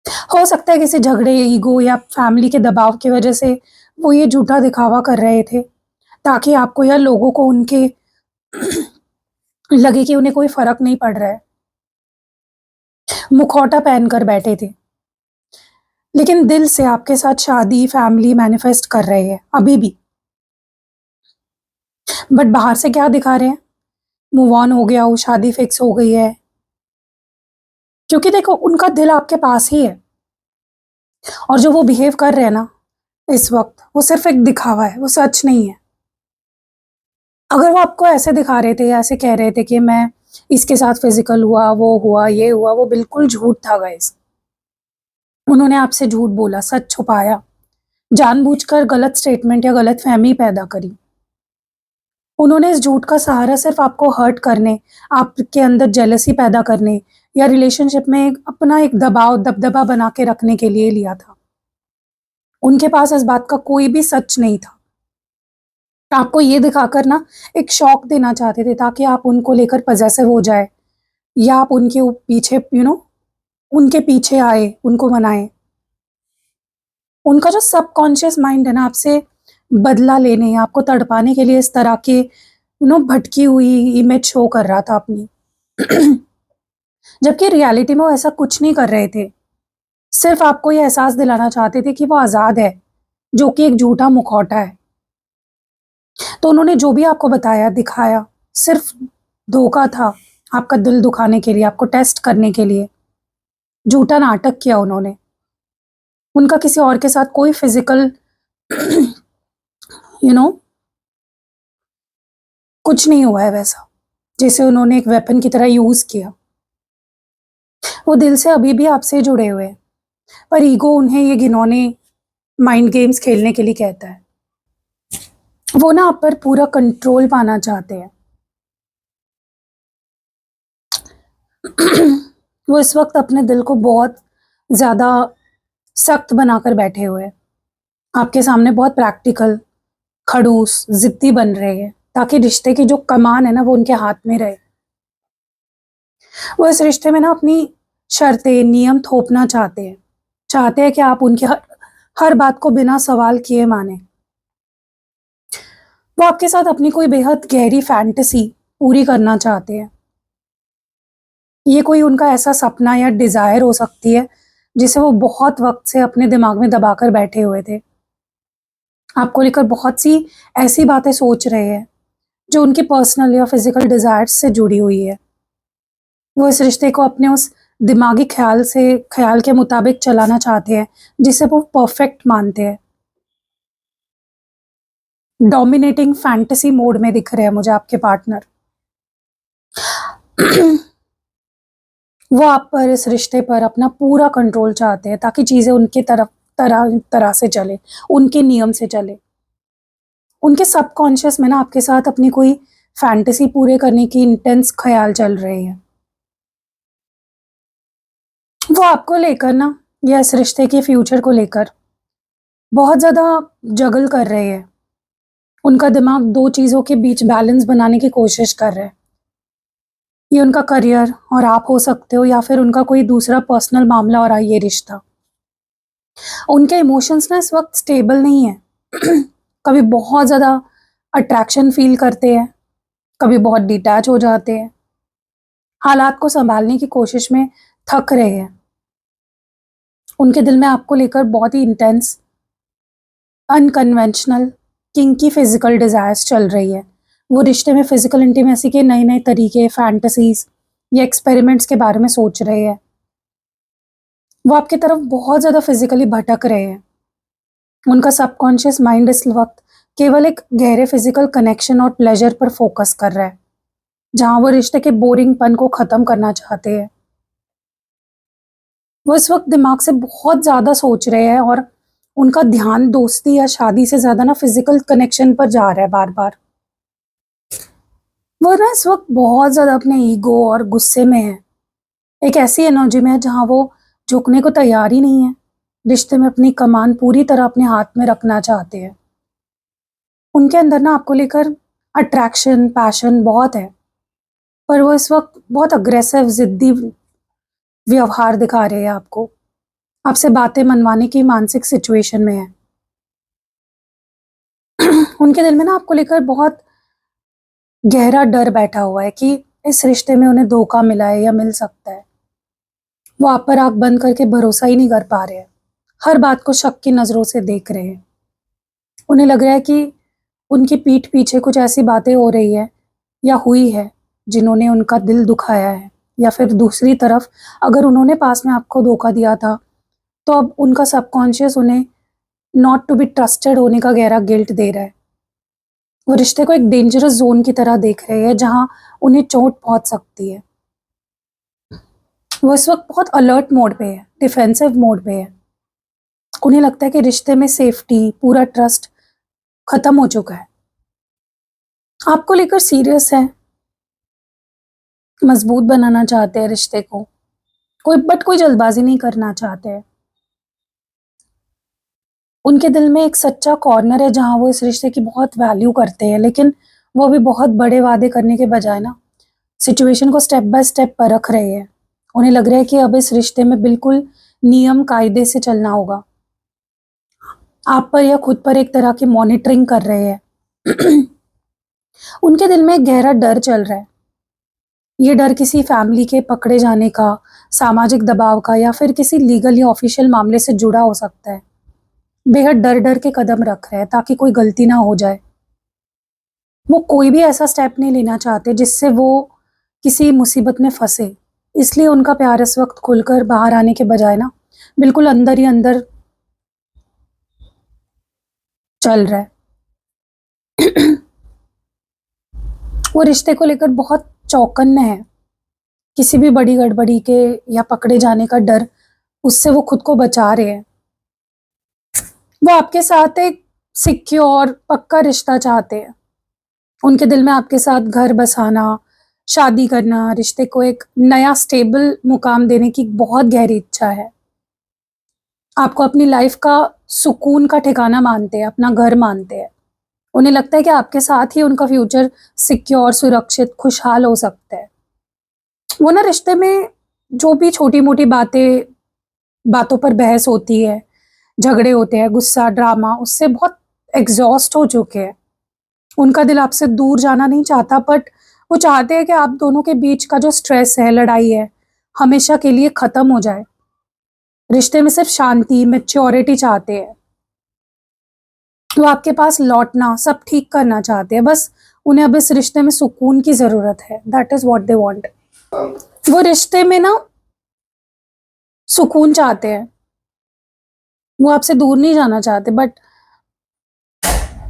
हो सकता है किसी झगड़े, ईगो या फैमिली के दबाव की वजह से वो ये झूठा दिखावा कर रहे थे, ताकि आपको या लोगों को उनके लगे कि उन्हें कोई फ़र्क नहीं पड़ रहा है। मुखौटा पहनकर बैठे थे, लेकिन दिल से आपके साथ शादी, फैमिली मैनिफेस्ट कर रहे हैं, अभी भी। बट बाहर से क्या दिखा रहे हैं? मूव ऑन हो गया हूँ, शादी फिक्स हो गई है। क्योंकि देखो, उनका दिल आपके पास ही है और जो वो बिहेव कर रहे हैं ना इस वक़्त, वो सिर्फ़ एक दिखावा है, वो सच नहीं है। अगर वो आपको ऐसे दिखा रहे थे या ऐसे कह रहे थे कि मैं इसके साथ फिज़िकल हुआ, वो हुआ, ये हुआ, वो बिल्कुल झूठ था गाइज़। उन्होंने आपसे झूठ बोला, सच छुपाया, जानबूझकर गलत स्टेटमेंट या गलतफ़हमी पैदा करी। उन्होंने इस झूठ का सहारा सिर्फ़ आपको हर्ट करने, आपके अंदर जेलसी पैदा करने या रिलेशनशिप में अपना एक दबाव, दबदबा बना के रखने के लिए लिया था। उनके पास इस बात का कोई भी सच नहीं था। आपको ये दिखाकर ना एक शॉक देना चाहते थे ताकि आप उनको लेकर पजेसिव हो जाए या आप उनके पीछे उनके पीछे आए, उनको मनाएँ। उनका जो सबकॉन्शियस माइंड है ना आपसे बदला लेने, आपको तड़पाने के लिए इस तरह के भटकी हुई इमेज शो कर रहा था अपनी। जबकि रियलिटी में वो ऐसा कुछ नहीं कर रहे थे। सिर्फ़ आपको ये एहसास दिलाना चाहते थे कि वो आज़ाद है, जो कि एक झूठा मुखौटा है। तो उन्होंने जो भी आपको बताया, दिखाया, सिर्फ़ धोखा था, आपका दिल दुखाने के लिए, आपको टेस्ट करने के लिए। झूठा नाटक किया उन्होंने। उनका किसी और के साथ कोई फ़िज़िकल यू नो कुछ नहीं हुआ है वैसा, जिसे उन्होंने एक वेपन की तरह यूज़ किया। वो दिल से अभी भी आपसे जुड़े हुए हैं, पर ईगो उन्हें ये घिनौने माइंड गेम्स खेलने के लिए कहता है। वो ना आप पर पूरा कंट्रोल पाना चाहते हैं। वो इस वक़्त अपने दिल को बहुत ज़्यादा सख्त बनाकर बैठे हुए हैं। आपके सामने बहुत प्रैक्टिकल, खड़ूस, ज़िद्दी बन रहे हैं, ताकि रिश्ते की जो कमान है ना, वो उनके हाथ में रहे। वो इस रिश्ते में ना अपनी शर्तें, नियम थोपना चाहते हैं। चाहते हैं कि आप उनकी हर हर बात को बिना सवाल किए मानें। वो आपके साथ अपनी कोई बेहद गहरी फैंटेसी पूरी करना चाहते हैं। ये कोई उनका ऐसा सपना या डिज़ायर हो सकती है, जिसे वो बहुत वक़्त से अपने दिमाग में दबाकर बैठे हुए थे। आपको लेकर बहुत सी ऐसी बातें सोच रहे हैं, जो उनकी पर्सनल या फिज़िकल डिज़ायर्स से जुड़ी हुई है। वो इस रिश्ते को अपने उस दिमागी ख़्याल के मुताबिक चलाना चाहते हैं, जिसे वो परफ़ेक्ट मानते हैं। डोमिनेटिंग फैंटेसी मोड में दिख रहे हैं मुझे आपके पार्टनर। वो आप पर, इस रिश्ते पर अपना पूरा कंट्रोल चाहते हैं ताकि चीज़ें उनकी तरह तरह से चले, उनके नियम से चले। उनके सबकॉन्शियस में ना आपके साथ अपनी कोई फैंटेसी पूरे करने की इंटेंस ख़्याल चल रहे हैं। वो आपको लेकर ना या इस रिश्ते के फ्यूचर को लेकर बहुत ज़्यादा जगल कर रहे हैं। उनका दिमाग 2 चीज़ों के बीच बैलेंस बनाने की कोशिश कर रहा है। ये उनका करियर और आप हो सकते हो, या फिर उनका कोई दूसरा पर्सनल मामला और ये रिश्ता। उनके इमोशंस ना इस वक़्त स्टेबल नहीं है। कभी बहुत ज़्यादा अट्रैक्शन फ़ील करते हैं, कभी बहुत डिटैच हो जाते हैं। हालात को सँभालने की कोशिश में थक रहे हैं। उनके दिल में आपको लेकर बहुत ही intense, unconventional, kinky physical desires चल रही है। वो रिश्ते में फ़िज़िकल इंटीमेसी के नए-नए तरीके, फैंटेसीज़ या एक्सपेरिमेंट्स के बारे में सोच रहे हैं। वो आपकी तरफ बहुत ज़्यादा फ़िज़िकली भटक रहे हैं। उनका सबकॉन्शियस माइंड इस वक़्त केवल एक गहरे फ़िज़िकल कनेक्शन और प्लेज़र पर फ़ोकस कर रहा है, जहाँ वो रिश्ते के बोरिंगपन को ख़त्म करना चाहते हैं। वो इस वक़्त दिमाग से बहुत ज़्यादा सोच रहे हैं और उनका ध्यान दोस्ती या शादी से ज़्यादा ना फ़िज़िकल कनेक्शन पर जा रहा है बार-बार। वो ना इस वक़्त बहुत ज़्यादा अपने ईगो और गुस्से में है। एक ऐसी एनर्जी में है जहाँ वो झुकने को तैयार ही नहीं है। रिश्ते में अपनी कमान पूरी तरह अपने हाथ में रखना चाहते हैं। उनके अंदर ना आपको लेकर अट्रैक्शन, पैशन बहुत है, पर वो इस वक़्त बहुत अग्रेसिव, ज़िद्दी व्यवहार दिखा रहे हैं आपको। आपसे बातें मनवाने की मानसिक सिचुएशन में है। उनके दिल में ना आपको लेकर बहुत गहरा डर बैठा हुआ है कि इस रिश्ते में उन्हें धोखा मिला है या मिल सकता है। वो आप पर आँख बंद करके भरोसा ही नहीं कर पा रहे हैं। हर बात को शक की नज़रों से देख रहे हैं। उन्हें लग रहा है कि उनकी पीठ पीछे कुछ ऐसी बातें हो रही है या हुई है, जिन्होंने उनका दिल दुखाया है, या फिर दूसरी तरफ अगर उन्होंने पास में आपको धोखा दिया था, तो अब उनका सबकॉन्शियस उन्हें नॉट टू बी ट्रस्टेड होने का गहरा गिल्ट दे रहा है। वो रिश्ते को एक डेंजरस ज़ोन की तरह देख रहे हैं, जहाँ उन्हें चोट पहुँच सकती है। वो इस वक़्त बहुत अलर्ट मोड पे है, डिफेंसिव मोड पे है। उन्हें लगता है कि रिश्ते में सेफ्टी, पूरा ट्रस्ट खत्म हो चुका है। आपको लेकर सीरियस है, मज़बूत बनाना चाहते हैं रिश्ते को, कोई जल्दबाज़ी नहीं करना चाहते हैं। उनके दिल में एक सच्चा कॉर्नर है जहाँ वो इस रिश्ते की बहुत वैल्यू करते हैं, लेकिन वो भी बहुत बड़े वादे करने के बजाय ना सिचुएशन को स्टेप बाय स्टेप परख रहे हैं। उन्हें लग रहा है कि अब इस रिश्ते में बिल्कुल नियम कायदे से चलना होगा। आप पर या खुद पर एक तरह की मॉनिटरिंग कर रहे हैं। उनके दिल में एक गहरा डर चल रहा है। ये डर किसी फैमिली के पकड़े जाने का, सामाजिक दबाव का या फिर किसी लीगल या ऑफिशियल मामले से जुड़ा हो सकता है। बेहद डर-डर के कदम रख रहे हैं ताकि कोई गलती ना हो जाए। वो कोई भी ऐसा स्टेप नहीं लेना चाहते जिससे वो किसी मुसीबत में फँसे। इसलिए उनका प्यार इस वक़्त खुलकर बाहर आने के बजाय ना बिल्कुल अंदर ही अंदर चल रहा है। वो रिश्ते को लेकर बहुत चौकन्ने हैं। किसी भी बड़ी गड़बड़ी के या पकड़े जाने का डर, उससे वो खुद को बचा रहे हैं। वो आपके साथ एक सिक्योर पक्का रिश्ता चाहते हैं। उनके दिल में आपके साथ घर बसाना, शादी करना, रिश्ते को एक नया स्टेबल मुकाम देने की बहुत गहरी इच्छा है। आपको अपनी लाइफ का सुकून का ठिकाना मानते हैं, अपना घर मानते हैं। उन्हें लगता है कि आपके साथ ही उनका फ्यूचर सिक्योर, सुरक्षित, खुशहाल हो सकता है। वो ना रिश्ते में जो भी छोटी-मोटी बातों पर बहस होती है, झगड़े होते हैं, गुस्सा, ड्रामा, उससे बहुत एग्ज़ॉस्ट हो चुके हैं। उनका दिल आपसे दूर जाना नहीं चाहता, बट वो चाहते हैं कि आप दोनों के बीच का जो स्ट्रेस है, लड़ाई है, हमेशा के लिए ख़त्म हो जाए। रिश्ते में सिर्फ़ शांति, मैच्योरिटी चाहते हैं। वो आपके पास लौटना, सब ठीक करना चाहते हैं, बस उन्हें अब इस रिश्ते में सुकून की ज़रूरत है। That is what they want. वो रिश्ते में ना सुकून चाहते हैं। वो आपसे दूर नहीं जाना चाहते, बट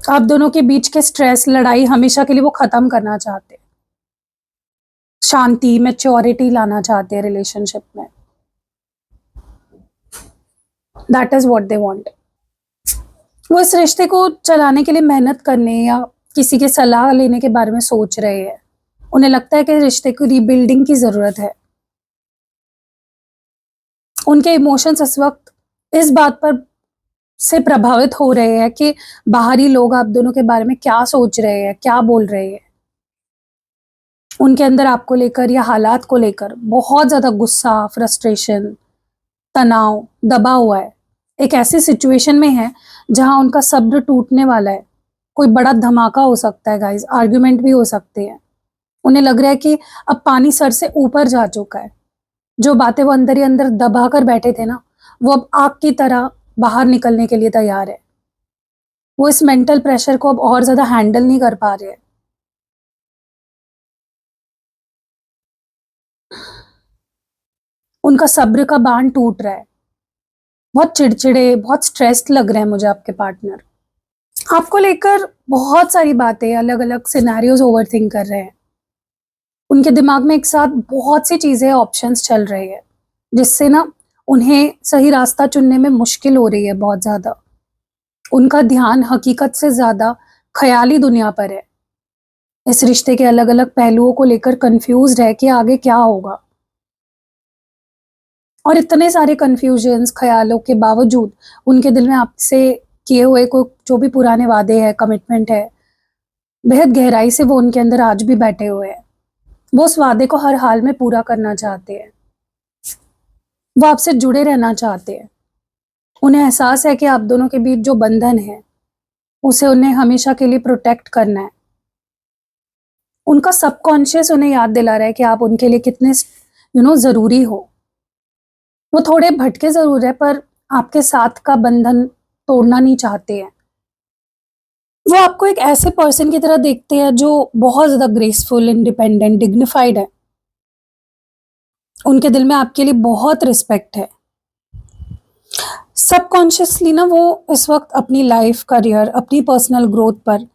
आप दोनों के बीच के स्ट्रेस, लड़ाई हमेशा के लिए वो ख़त्म करना चाहते हैं। शांति, मैच्योरिटी लाना चाहते हैं रिलेशनशिप में। That is what they want. वो इस रिश्ते को चलाने के लिए मेहनत करने या किसी की सलाह लेने के बारे में सोच रहे हैं। उन्हें लगता है कि रिश्ते को रीबिल्डिंग की ज़रूरत है। उनके इमोशंस इस वक़्त इस बात पर से प्रभावित हो रहे हैं कि बाहरी लोग आप दोनों के बारे में क्या सोच रहे हैं, क्या बोल रहे हैं। उनके अंदर आपको लेकर या हालात को लेकर बहुत ज़्यादा गुस्सा, फ्रस्ट्रेशन, तनाव दबा हुआ है। एक ऐसी सिचुएशन में है जहाँ उनका सब्र टूटने वाला है। कोई बड़ा धमाका हो सकता है गाइज़, आर्गुमेंट भी हो सकते हैं। उन्हें लग रहा है कि अब पानी सर से ऊपर जा चुका है। जो बातें वो अंदर ही अंदर दबा कर बैठे थे ना, वो अब आग की तरह बाहर निकलने के लिए तैयार है। वो इस मेंटल प्रेशर को अब और ज़्यादा हैंडल नहीं कर पा रहे हैं। उनका सब्र का बाँध टूट रहा है। बहुत चिड़चिड़े, बहुत स्ट्रेस्ड लग रहे हैं मुझे आपके पार्टनर। आपको लेकर बहुत सारी बातें, अलग-अलग सिनेरियोज़ ओवरथिंक कर रहे हैं। उनके दिमाग में एक साथ बहुत सी चीज़ें, ऑप्शंस चल रहे हैं, जिससे ना उन्हें सही रास्ता चुनने में मुश्किल हो रही है बहुत ज़्यादा। उनका ध्यान हकीकत से ज़्यादा ख़याली दुनिया पर है। इस रिश्ते के अलग-अलग पहलुओं को लेकर कन्फ्यूज़्ड है कि आगे क्या होगा। और इतने सारे कन्फ्यूजन्स, ख़यालों के बावजूद उनके दिल में आपसे किए हुए कोई जो भी पुराने वादे हैं, कमिटमेंट है, बेहद गहराई से वो उनके अंदर आज भी बैठे हुए हैं। वो उस वादे को हर हाल में पूरा करना चाहते हैं। वो आपसे जुड़े रहना चाहते हैं। उन्हें एहसास है कि आप दोनों के बीच जो बंधन है, उसे उन्हें हमेशा के लिए प्रोटेक्ट करना है। उनका सबकॉन्शियस उन्हें याद दिला रहा है कि आप उनके लिए कितने ज़रूरी हो। वो थोड़े भटके ज़रूर है, पर आपके साथ का बंधन तोड़ना नहीं चाहते हैं। वो आपको एक ऐसे पर्सन की तरह देखते हैं जो बहुत ज़्यादा ग्रेसफुल, इंडिपेंडेंट, डिग्निफाइड है। उनके दिल में आपके लिए बहुत रिस्पेक्ट है। सबकॉन्शियसली ना वो इस वक़्त अपनी लाइफ़, करियर, अपनी पर्सनल ग्रोथ पर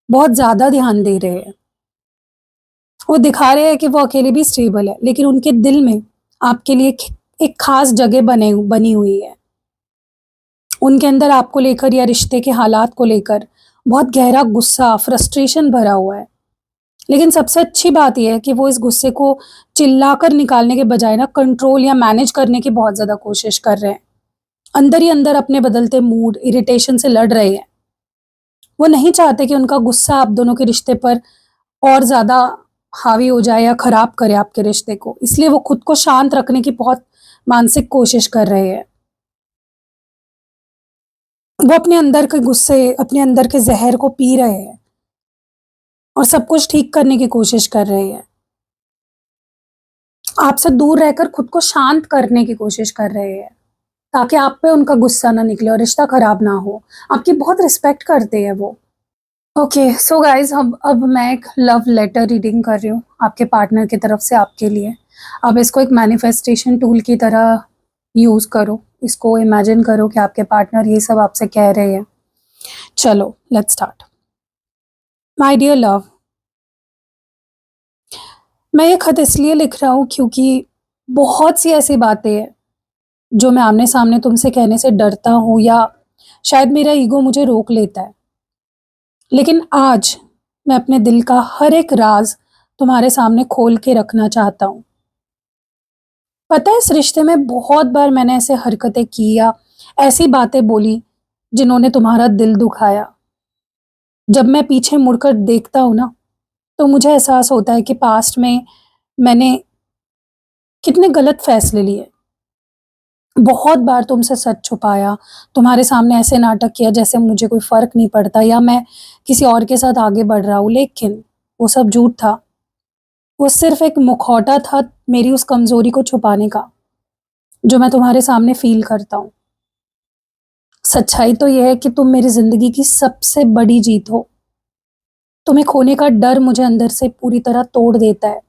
बहुत ज़्यादा ध्यान दे रहे हैं। वो दिखा रहे हैं कि वो अकेले भी स्टेबल है, लेकिन उनके दिल में आपके लिए एक ख़ास जगह बनी हुई है। उनके अंदर आपको लेकर या रिश्ते के हालात को लेकर बहुत गहरा गुस्सा, फ्रस्ट्रेशन भरा हुआ है। लेकिन सबसे अच्छी बात ये है कि वो इस गुस्से को चिल्लाकर निकालने के बजाय ना कंट्रोल या मैनेज करने की बहुत ज़्यादा कोशिश कर रहे हैं। अंदर ही अंदर अपने बदलते मूड, इरिटेशन से लड़ रहे हैं। वो नहीं चाहते कि उनका गुस्सा आप दोनों के रिश्ते पर और ज़्यादा हावी हो जाए या खराब करे आपके रिश्ते को। इसलिए वो खुद को शांत रखने की बहुत मानसिक कोशिश कर रहे हैं। वो अपने अंदर के गुस्से, अपने अंदर के ज़हर को पी रहे हैं और सब कुछ ठीक करने की कोशिश कर रहे हैं। आपसे दूर रहकर खुद को शांत करने की कोशिश कर रहे हैं, ताकि आप पे उनका गुस्सा ना निकले और रिश्ता खराब ना हो। आपकी बहुत रिस्पेक्ट करते हैं वो। ओके, सो गाइज़, अब मैं एक लव लेटर रीडिंग कर रही हूँ आपके पार्टनर की तरफ से आपके लिए। अब इसको एक मैनिफेस्टेशन टूल की तरह यूज़ करो। इसको इमेजिन करो कि आपके पार्टनर ये सब आपसे कह रहे हैं। चलो, let's start. My dear love, मैं ये खत इसलिए लिख रहा हूँ क्योंकि बहुत सी ऐसी बातें हैं जो मैं आमने-सामने तुमसे कहने से डरता हूँ, या शायद मेरा ईगो मुझे रोक लेता है। लेकिन आज मैं अपने दिल का हर एक राज़ तुम्हारे सामने खोल के रखना चाहता हूँ। पता है, इस रिश्ते में बहुत बार मैंने ऐसे हरकतें की या ऐसी बातें बोली जिन्होंने तुम्हारा दिल दुखाया। जब मैं पीछे मुड़कर देखता हूँ ना, तो मुझे एहसास होता है कि पास्ट में मैंने कितने गलत फैसले लिए। बहुत बार तुमसे सच छुपाया, तुम्हारे सामने ऐसे नाटक किया जैसे मुझे कोई फ़र्क नहीं पड़ता या मैं किसी और के साथ आगे बढ़ रहा हूँ, लेकिन वो सब झूठ था। वो सिर्फ़ एक मुखौटा था मेरी उस कमज़ोरी को छुपाने का, जो मैं तुम्हारे सामने फ़ील करता हूँ। सच्चाई तो ये है कि तुम मेरी ज़िंदगी की सबसे बड़ी जीत हो। तुम्हें खोने का डर मुझे अंदर से पूरी तरह तोड़ देता है।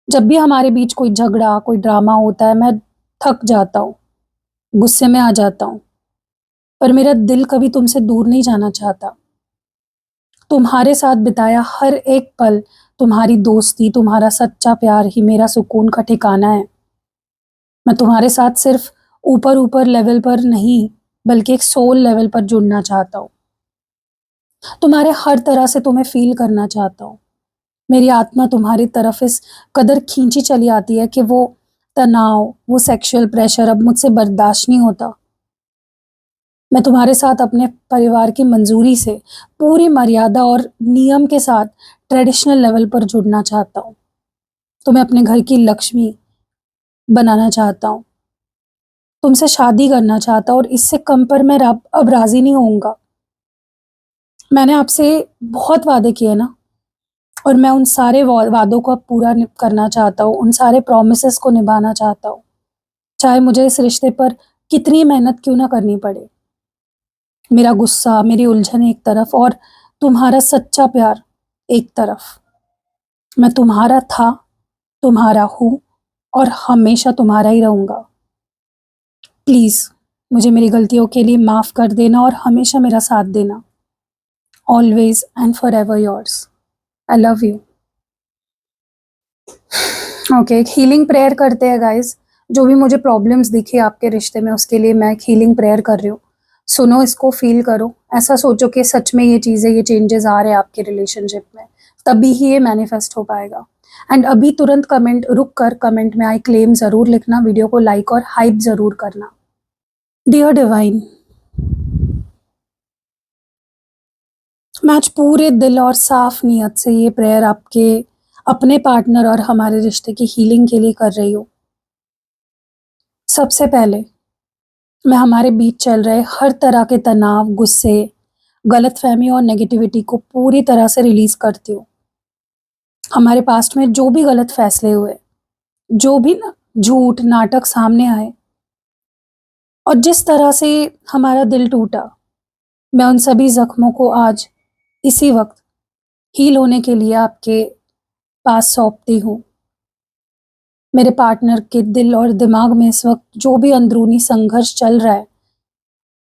जब भी हमारे बीच कोई झगड़ा, कोई ड्रामा होता है, मैं थक जाता हूँ, गुस्से में आ जाता हूँ, पर मेरा दिल कभी तुमसे दूर नहीं जाना चाहता। तुम्हारे साथ बिताया हर एक पल, तुम्हारी दोस्ती, तुम्हारा सच्चा प्यार ही मेरा सुकून का ठिकाना है। मैं तुम्हारे साथ सिर्फ़ ऊपर-ऊपर लेवल पर नहीं, बल्कि एक सोल लेवल पर जुड़ना चाहता हूँ। तुम्हारे हर तरह से तुम्हें फ़ील करना चाहता हूँ। मेरी आत्मा तुम्हारी तरफ इस कदर खींची चली आती है कि वो तनाव, वो सेक्सुअल प्रेशर अब मुझसे बर्दाश्त नहीं होता। मैं तुम्हारे साथ अपने परिवार की मंज़ूरी से, पूरी मर्यादा और नियम के साथ ट्रेडिशनल लेवल पर जुड़ना चाहता हूँ। तुम्हें अपने घर की लक्ष्मी बनाना चाहता हूँ। तुमसे शादी करना चाहता हूँ और इससे कम पर मैं अब राज़ी नहीं होऊँगा। मैंने आपसे बहुत वादे किए ना, और मैं उन सारे वादों को अब पूरा करना चाहता हूँ, उन सारे प्रॉमिसेस को निभाना चाहता हूँ, चाहे मुझे इस रिश्ते पर कितनी मेहनत क्यों ना करनी पड़े। मेरा गुस्सा, मेरी उलझन एक तरफ और तुम्हारा सच्चा प्यार एक तरफ। मैं तुम्हारा था, तुम्हारा हूँ और हमेशा तुम्हारा ही रहूँगा। प्लीज़ मुझे मेरी गलतियों के लिए माफ़ कर देना और हमेशा मेरा साथ देना। Always and forever yours. I love you. Okay, एक हीलिंग प्रेयर करते हैं गाइज़। जो भी मुझे प्रॉब्लम्स दिखी आपके रिश्ते में, उसके लिए मैं एक हीलिंग प्रेयर कर रही हूँ। सुनो, इसको फ़ील करो। ऐसा सोचो कि सच में ये चीज़ें, ये चेंजेज़ आ रहे हैं आपके रिलेशनशिप में, तभी ही ये मैनिफेस्ट हो पाएगा। एंड अभी तुरंत कमेंट रुक कर कमेंट में आई क्लेम ज़रूर लिखना, वीडियो को लाइक और हाइप ज़रूर करना। डियर डिवाइन, मैं आज पूरे दिल और साफ नीयत से ये प्रेयर आपके अपने पार्टनर और हमारे रिश्ते की हीलिंग के लिए कर रही हूँ। सबसे पहले मैं हमारे बीच चल रहे हर तरह के तनाव, गुस्से, गलतफ़हमी और नेगेटिविटी को पूरी तरह से रिलीज़ करती हूँ। हमारे पास्ट में जो भी गलत फ़ैसले हुए, जो भी ना झूठ, नाटक सामने आए और जिस तरह से हमारा दिल टूटा, मैं उन सभी ज़ख्मों को आज इसी वक़्त हील होने के लिए आपके पास सौंपती हूँ। मेरे पार्टनर के दिल और दिमाग में इस वक़्त जो भी अंदरूनी संघर्ष चल रहा है,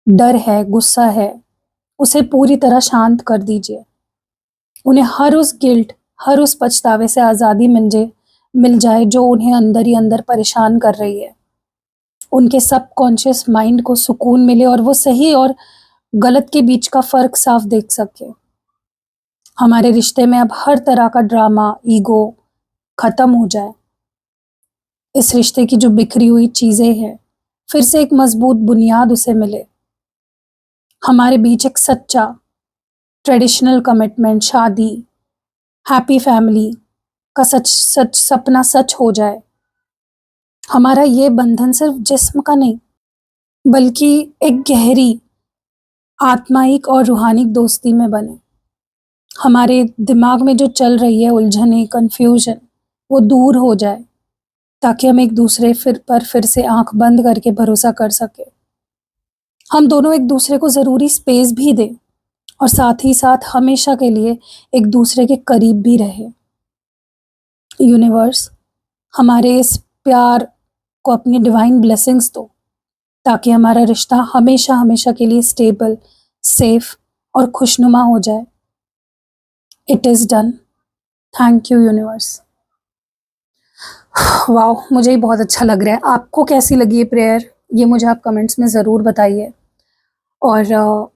डर है, गुस्सा है, उसे पूरी तरह शांत कर दीजिए। उन्हें हर उस गिल्ट, हर उस पछतावे से आज़ादी मिल जाए जो उन्हें अंदर ही अंदर परेशान कर रही है। उनके सबकॉन्शियस माइंड को सुकून मिले और वो सही और गलत के बीच का फ़र्क साफ देख सके। हमारे रिश्ते में अब हर तरह का ड्रामा, ईगो ख़त्म हो जाए। इस रिश्ते की जो बिखरी हुई चीज़ें हैं, फिर से एक मजबूत बुनियाद उसे मिले। हमारे बीच एक सच्चा ट्रेडिशनल कमिटमेंट, शादी, हैप्पी फैमिली का सच सच सपना सच हो जाए। हमारा ये बंधन सिर्फ जिस्म का नहीं, बल्कि एक गहरी आत्माइक और रूहानी दोस्ती में बने। हमारे दिमाग में जो चल रही है उलझने, कन्फ्यूजन, वो दूर हो जाए, ताकि हम एक दूसरे फिर से आंख बंद करके भरोसा कर सके। हम दोनों एक दूसरे को ज़रूरी स्पेस भी दें और साथ ही साथ हमेशा के लिए एक दूसरे के करीब भी रहे। यूनिवर्स हमारे इस प्यार को अपनी डिवाइन ब्लेसिंग्स दो, ताकि हमारा रिश्ता हमेशा हमेशा के लिए स्टेबल, सेफ और खुशनुमा हो जाए। It is done. Thank you universe. Wow, मुझे ही बहुत अच्छा लग रहा है। आपको कैसी लगी ये प्रेयर, ये मुझे आप कमेंट्स में ज़रूर बताइए। और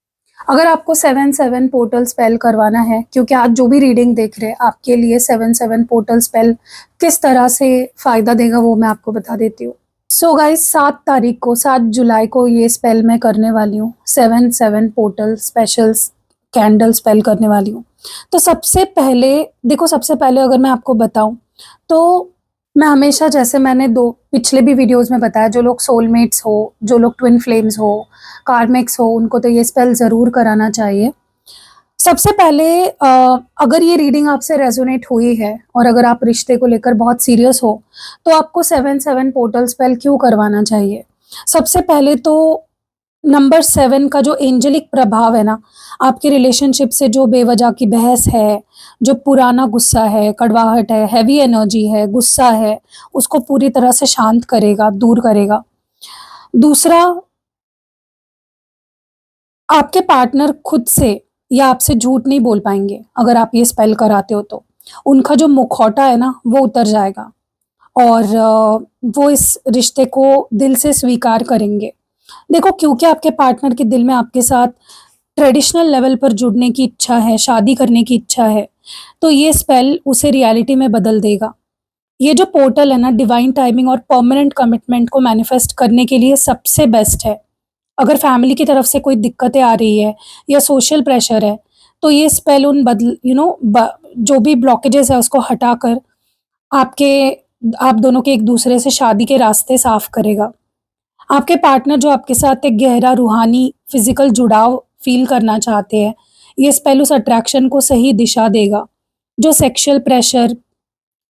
अगर आपको 7-7 पोर्टल स्पेल करवाना है, क्योंकि आज जो भी रीडिंग देख रहे हैं आपके लिए 7-7 पोर्टल स्पेल किस तरह से फ़ायदा देगा वो मैं आपको बता देती हूँ। सो गाइस 7 जुलाई को ये स्पेल मैं करने वाली हूँ। 7-7 पोर्टल स्पेशल्स कैंडल स्पेल करने वाली हूँ। तो सबसे पहले अगर मैं आपको बताऊँ तो मैं हमेशा, जैसे मैंने 2 पिछले भी वीडियोज़ में बताया, जो लोग सोलमेट्स हो, जो लोग ट्विन फ्लेम्स हो, कार्मिक्स हो, उनको तो ये स्पेल ज़रूर कराना चाहिए। सबसे पहले अगर ये रीडिंग आपसे रेजोनेट हुई है और अगर आप रिश्ते को लेकर बहुत सीरियस हो, तो आपको 7-7 पोर्टल स्पेल क्यों करवाना चाहिए? सबसे पहले तो नंबर 7 का जो एंजेलिक प्रभाव है ना, आपके रिलेशनशिप से जो बेवजह की बहस है, जो पुराना गुस्सा है, कड़वाहट है, हेवी एनर्जी है, गुस्सा है, उसको पूरी तरह से शांत करेगा, दूर करेगा। दूसरा, आपके पार्टनर खुद से या आपसे झूठ नहीं बोल पाएँगे, अगर आप ये स्पेल कराते हो तो। उनका जो मुखौटा है ना, वो उतर जाएगा और वो इस रिश्ते को दिल से स्वीकार करेंगे। देखो, क्योंकि आपके पार्टनर के दिल में आपके साथ ट्रेडिशनल लेवल पर जुड़ने की इच्छा है, शादी करने की इच्छा है, तो ये स्पेल उसे रियलिटी में बदल देगा। ये जो पोर्टल है ना, डिवाइन टाइमिंग और परमानेंट कमिटमेंट को मैनिफेस्ट करने के लिए सबसे बेस्ट है। अगर फैमिली की तरफ से कोई दिक्कतें आ रही है या सोशल प्रेशर है, तो ये स्पेल उन बदल यू नो ब जो भी ब्लॉकेजेस है उसको हटाकर आपके आप दोनों के एक दूसरे से शादी के रास्ते साफ करेगा। आपके पार्टनर जो आपके साथ एक गहरा रूहानी, फिज़िकल जुड़ाव फ़ील करना चाहते हैं, ये स्पेल उस अट्रैक्शन को सही दिशा देगा। जो सेक्सुअल प्रेशर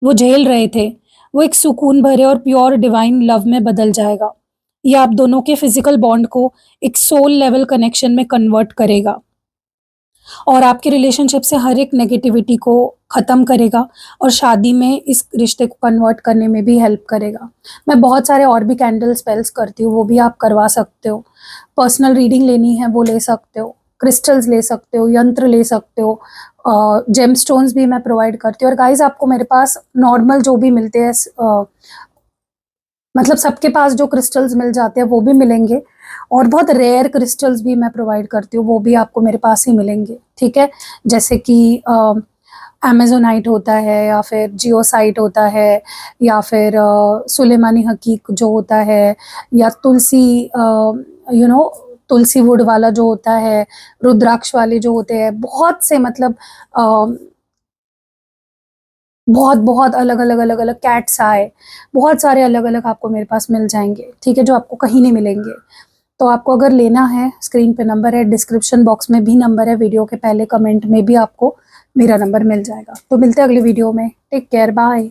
वो झेल रहे थे, वो एक सुकून भरे और प्योर डिवाइन लव में बदल जाएगा। ये आप दोनों के फिज़िकल बॉन्ड को एक सोल लेवल कनेक्शन में कन्वर्ट करेगा और आपके रिलेशनशिप से हर एक नेगेटिविटी को ख़त्म करेगा और शादी में इस रिश्ते को कन्वर्ट करने में भी हेल्प करेगा। मैं बहुत सारे और भी कैंडल स्पेल्स करती हूँ, वो भी आप करवा सकते हो। पर्सनल रीडिंग लेनी है वो ले सकते हो, क्रिस्टल्स ले सकते हो, यंत्र ले सकते हो, जेमस्टोन्स भी मैं प्रोवाइड करती हूँ। और गाइज़, आपको मेरे पास नॉर्मल जो भी मिलते हैं, मतलब सबके पास जो क्रिस्टल्स मिल जाते हैं वो भी मिलेंगे और बहुत रेयर क्रिस्टल्स भी मैं प्रोवाइड करती हूँ, वो भी आपको मेरे पास ही मिलेंगे, ठीक है? जैसे कि अमेज़ोनाइट होता है या फिर जियोसाइट होता है या फिर सुलेमानी हकीक जो होता है या तुलसी तुलसी वुड वाला जो होता है, रुद्राक्ष वाले जो होते हैं, बहुत से मतलब बहुत अलग-अलग कैट्स आए, बहुत सारे अलग-अलग आपको मेरे पास मिल जाएँगे, ठीक है? जो आपको कहीं नहीं मिलेंगे। तो आपको अगर लेना है, स्क्रीन पे नंबर है, डिस्क्रिप्शन बॉक्स में भी नंबर है, वीडियो के पहले कमेंट में भी आपको मेरा नंबर मिल जाएगा। तो मिलते हैं अगली वीडियो में। Take care, bye.